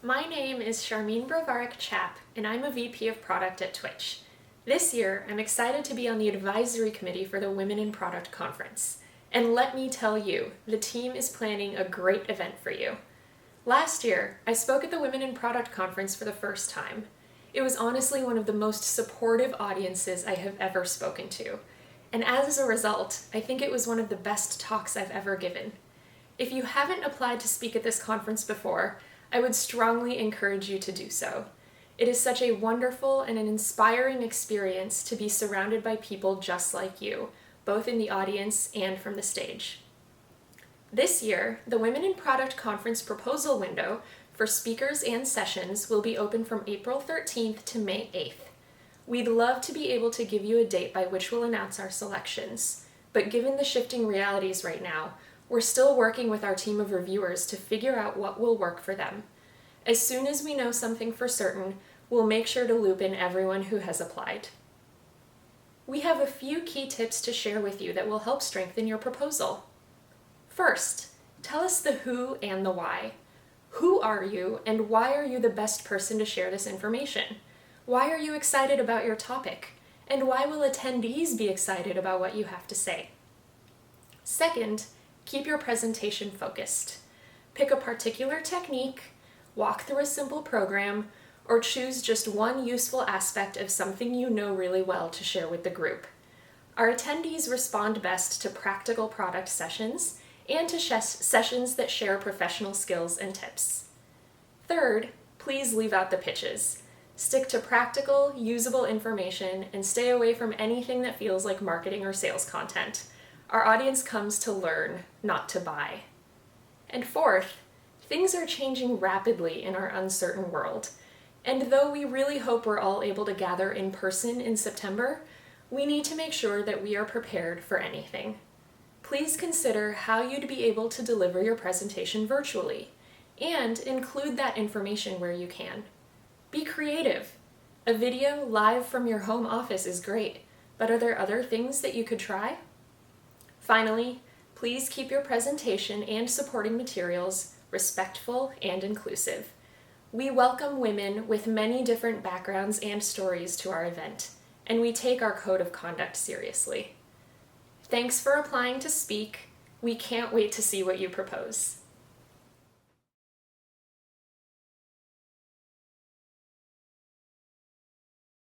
My name is Sharmeen Browarek Chapp, and I'm a VP of Product at Twitch. This year, I'm excited to be on the advisory committee for the Women in Product Conference. And let me tell you, the team is planning a great event for you. Last year, I spoke at the Women in Product Conference for the first time. It was honestly one of the most supportive audiences I have ever spoken to. And as a result, I think it was one of the best talks I've ever given. If you haven't applied to speak at this conference before, I would strongly encourage you to do so. It is such a wonderful and an inspiring experience to be surrounded by people just like you, both in the audience and from the stage. This year, the Women in Product Conference proposal window for speakers and sessions will be open from April 13th to May 8th. We'd love to be able to give you a date by which we'll announce our selections, but given the shifting realities right now, we're still working with our team of reviewers to figure out what will work for them. As soon as we know something for certain, we'll make sure to loop in everyone who has applied. We have a few key tips to share with you that will help strengthen your proposal. First, tell us the who and the why. Who are you, and why are you the best person to share this information? Why are you excited about your topic? And why will attendees be excited about what you have to say? Second, keep your presentation focused. Pick a particular technique, walk through a simple program, or choose just one useful aspect of something you know really well to share with the group. Our attendees respond best to practical product sessions and to sessions that share professional skills and tips. Third, please leave out the pitches. Stick to practical, usable information and stay away from anything that feels like marketing or sales content. Our audience comes to learn, not to buy. And fourth, things are changing rapidly in our uncertain world. And though we really hope we're all able to gather in person in September, we need to make sure that we are prepared for anything. Please consider how you'd be able to deliver your presentation virtually, and include that information where you can. Be creative. A video live from your home office is great, but are there other things that you could try? Finally, please keep your presentation and supporting materials respectful and inclusive. We welcome women with many different backgrounds and stories to our event, and we take our code of conduct seriously. Thanks for applying to speak. We can't wait to see what you propose.